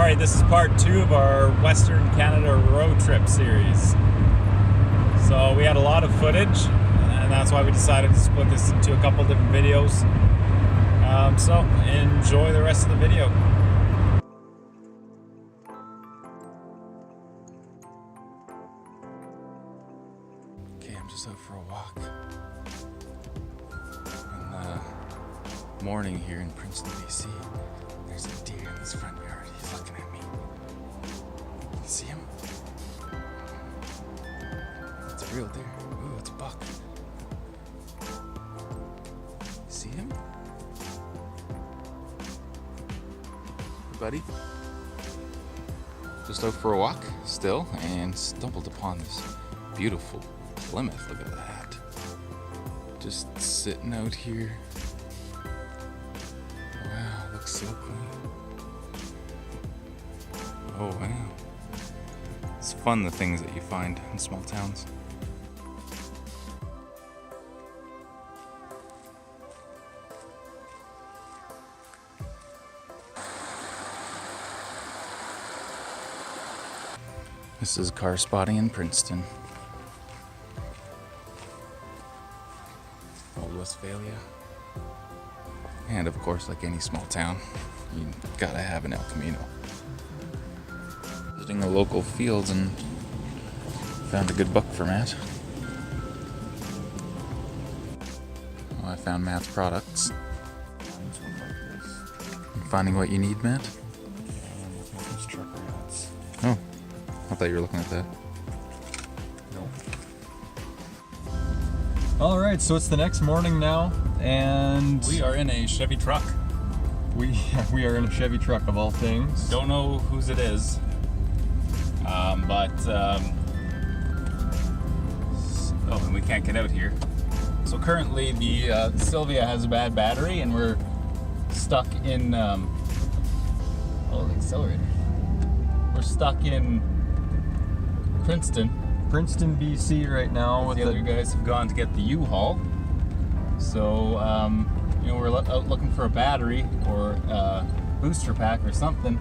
Alright, this is part 2 of our Western Canada road trip series. So we had a lot of footage, and that's why we decided to split this into a couple different videos. So enjoy the rest of the video. Okay, I'm just out for a walk in the morning here in Princeton, BC. There's a deer in this front yard. He's looking at me. You see him? It's a real deer. Ooh, it's a buck. See him? Hey, buddy. Just out for a walk still and stumbled upon this beautiful Plymouth. Look at that. Just sitting out here. Wow, looks so clean. Oh wow. It's fun, the things that you find in small towns. This is car spotting in Princeton. Old Westphalia. And of course, like any small town, you gotta have an El Camino. Visiting the local fields and found a good buck for Matt. Well, I found Matt's products. Finding what you need, Matt? Oh, I thought you were looking at that. No. All right, so it's the next morning now, and We are in a Chevy truck. we are in a Chevy truck of all things. Don't know whose it is, oh, and we can't get out here. So currently the Silvia has a bad battery, and we're stuck in. Oh, the accelerator. We're stuck in Princeton, BC right now. With the other guys have gone to get the U-Haul. So, you know, we're out looking for a battery or a booster pack or something,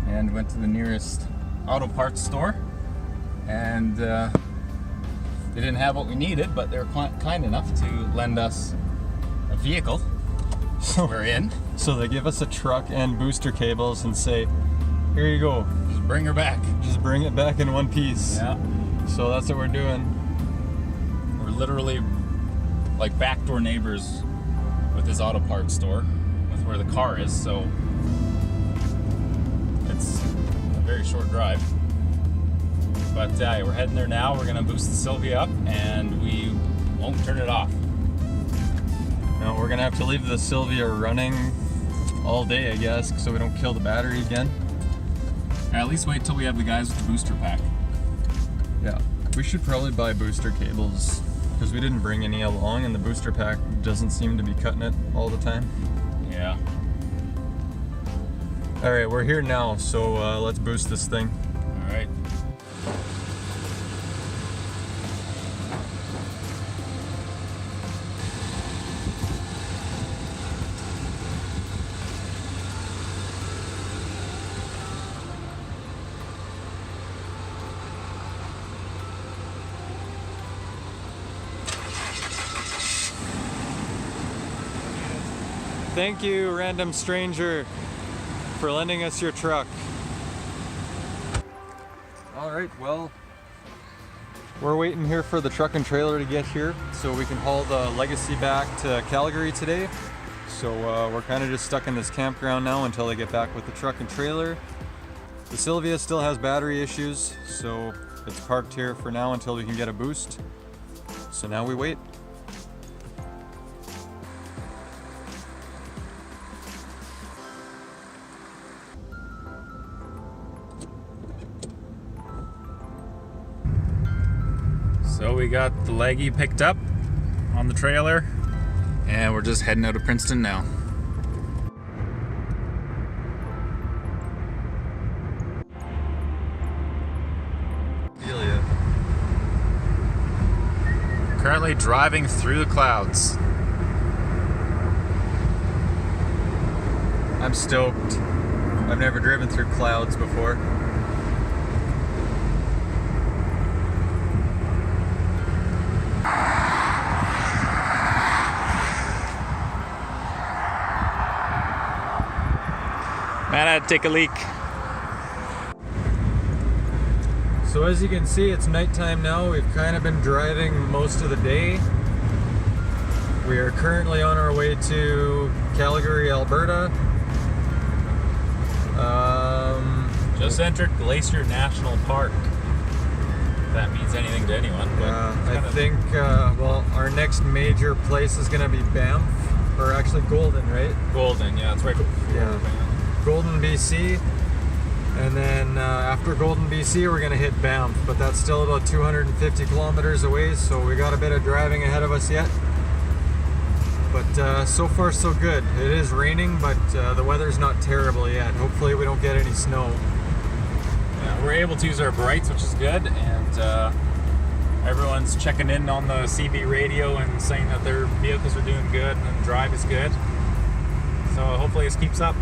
and went to the nearest auto parts store, and they didn't have what we needed, but they were kind enough to lend us a vehicle. So we're in. So they give us a truck and booster cables and say, here you go. Just bring her back. Just bring it back in one piece. Yeah. So that's what we're doing. We're literally like backdoor neighbors with this auto parts store, with where the car is, so it's a very short drive. But yeah, we're heading there now. We're gonna boost the Silvia up, and we won't turn it off. Now we're gonna have to leave the Silvia running all day, I guess, so we don't kill the battery again. Or at least wait till we have the guys with the booster pack. Yeah, we should probably buy booster cables because we didn't bring any along, and the booster pack doesn't seem to be cutting it all the time. Yeah. All right, we're here now, so let's boost this thing. All right. Thank you, random stranger, for lending us your truck. All right, well, we're waiting here for the truck and trailer to get here so we can haul the Legacy back to Calgary today. So we're kind of just stuck in this campground now until they get back with the truck and trailer. The Silvia still has battery issues, so it's parked here for now until we can get a boost. So now we wait. So we got the Leggy picked up on the trailer, and we're just heading out of Princeton now. Feel ya. Currently driving through the clouds. I'm stoked. I've never driven through clouds before. Man, I had to take a leak. So as you can see, it's nighttime now. We've kind of been driving most of the day. We are currently on our way to Calgary, Alberta. Just entered Glacier National Park. If that means anything to anyone. But I think, well, our next major place is going to be Banff, or actually Golden, right? Golden, yeah, it's right before. Yeah. Golden, BC. And then after Golden, BC, we're going to hit Banff, but that's still about 250 kilometers away, so we got a bit of driving ahead of us yet. But so far so good. It is raining, but the weather's not terrible yet. Hopefully we don't get any snow. Yeah, we're able to use our brights, which is good, and everyone's checking in on the CB radio and saying that their vehicles are doing good and the drive is good. So hopefully this keeps up.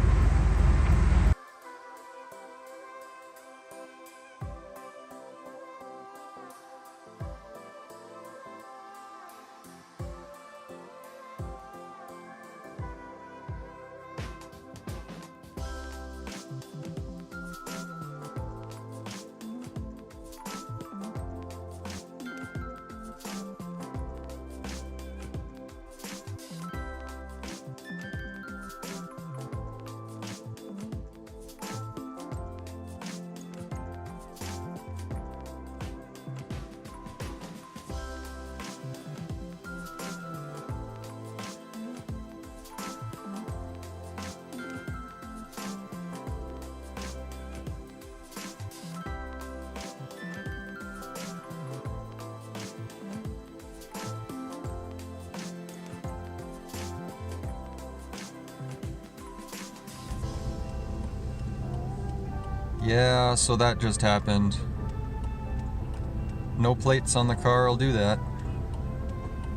Yeah, so that just happened. No plates on the car will do that.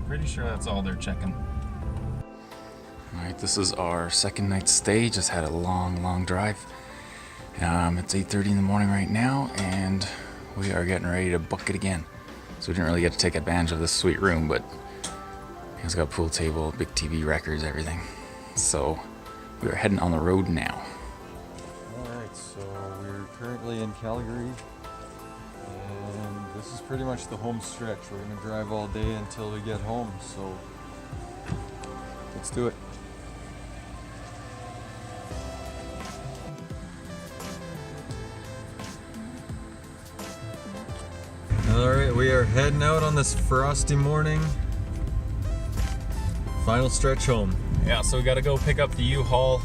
Pretty sure that's all they're checking. Alright, this is our second night stay. Just had a long drive. It's 8:30 in the morning right now, and we are getting ready to book it again. So we didn't really get to take advantage of this sweet room, but it's got a pool table, big TV, records, everything. So we are heading on the road now. Alright, so we're currently in Calgary, and this is pretty much the home stretch. We're going to drive all day until we get home, so let's do it. Alright, we are heading out on this frosty morning. Final stretch home. Yeah, so we got to go pick up the U-Haul,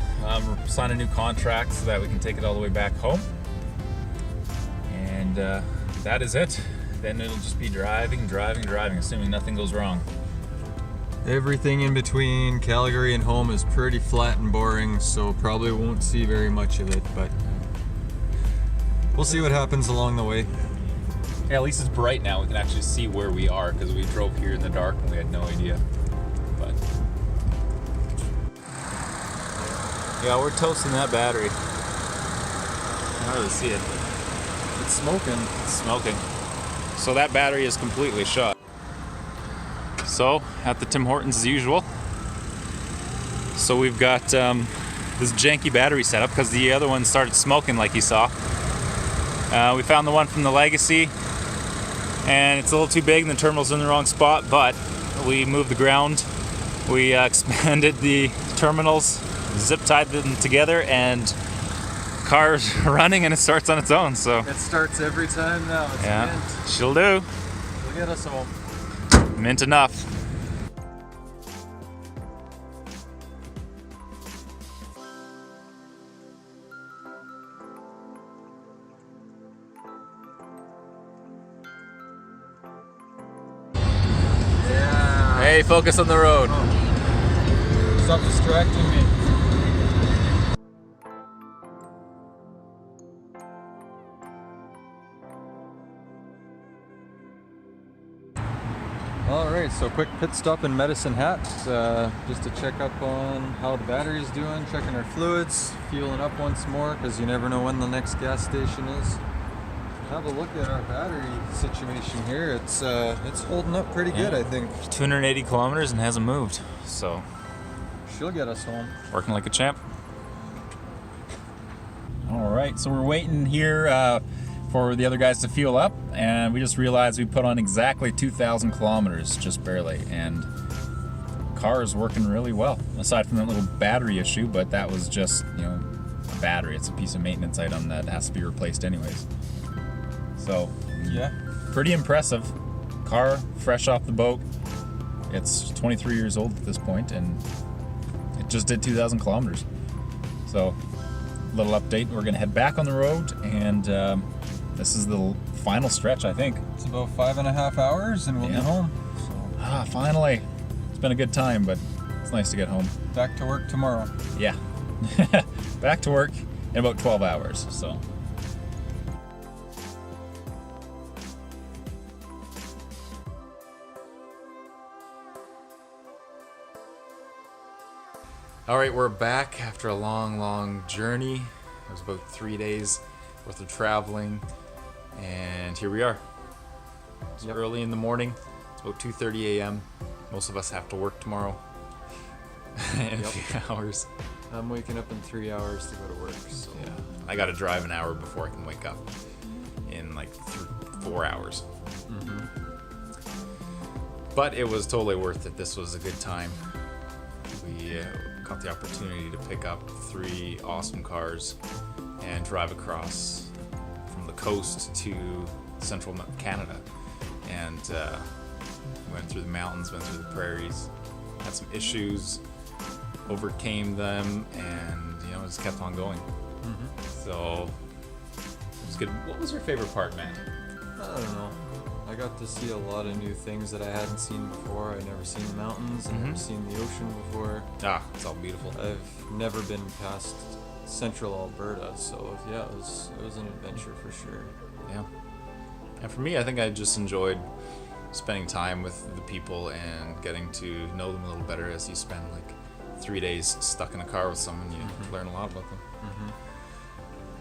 sign a new contract so that we can take it all the way back home. And that is it. Then it'll just be driving, assuming nothing goes wrong. Everything in between Calgary and home is pretty flat and boring, so probably won't see very much of it, but we'll see what happens along the way. Yeah, at least it's bright now. We can actually see where we are, because we drove here in the dark and we had no idea. But yeah, we're toasting that battery. I don't really see it. It's smoking. It's smoking. So that battery is completely shot. So at the Tim Hortons as usual. So we've got this janky battery setup because the other one started smoking, like you saw. We found the one from the Legacy, and it's a little too big and the terminal's in the wrong spot, but we moved the ground, we expanded the terminals, zip tied them together, and car's running and it starts on its own. So It starts every time now. It's yeah, mint. she'll do. We'll get us home. Mint enough. Yeah. Hey, focus on the road. Stop distracting me. All right, so quick pit stop in Medicine Hat, just to check up on how the battery's doing, checking our fluids, fueling up once more, because you never know when the next gas station is. Have a look at our battery situation here. It's holding up pretty good, I think. 280 kilometers and hasn't moved, so She'll get us home. working like a champ. All right, so we're waiting here for the other guys to fuel up, and we just realized we put on exactly 2,000 kilometers, just barely, and the car is working really well, aside from that little battery issue, but that was just, you know, a battery. It's a piece of maintenance item that has to be replaced anyways. So, Yeah. pretty impressive. Car fresh off the boat. It's 23 years old at this point, and it just did 2,000 kilometers. So, little update. We're gonna head back on the road, and this is the final stretch, I think. It's about 5.5 hours and we'll be home. So. Finally. It's been a good time, but it's nice to get home. Back to work tomorrow. Yeah. Back to work in about 12 hours, so. All right, we're back after a long journey. It was about 3 days worth of traveling, and here we are. It's early in the morning. It's about 2:30 a.m. Most of us have to work tomorrow in a few hours. I'm waking up in 3 hours to go to work. So. Yeah, I got to drive an hour before I can wake up in like 4 hours. Mm-hmm. But it was totally worth it. This was a good time. We got the opportunity to pick up 3 awesome cars and drive across from the coast to central Canada, and went through the mountains, went through the prairies, had some issues, overcame them, and just kept on going. Mm-hmm. So it was good. What was your favorite part, man? I don't know. I got to see a lot of new things that I hadn't seen before. I'd never seen the mountains, I've never seen the ocean before. It's all beautiful. I've never been past central Alberta, so yeah, it was an adventure for sure. Yeah. And for me, I think I just enjoyed spending time with the people and getting to know them a little better. As you spend like 3 days stuck in a car with someone, you learn a lot about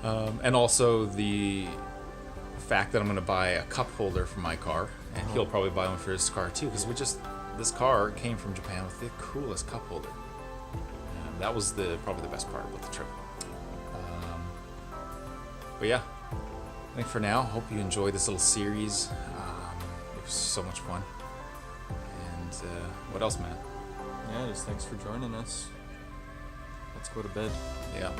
them. And also the fact that I'm going to buy a cup holder for my car, and he'll probably buy one for his car too, because this car came from Japan with the coolest cup holder. And that was probably the best part about the trip. But yeah, I think for now, hope you enjoyed this little series. It was so much fun. And what else, man? Yeah, just thanks for joining us. Let's go to bed. Yeah.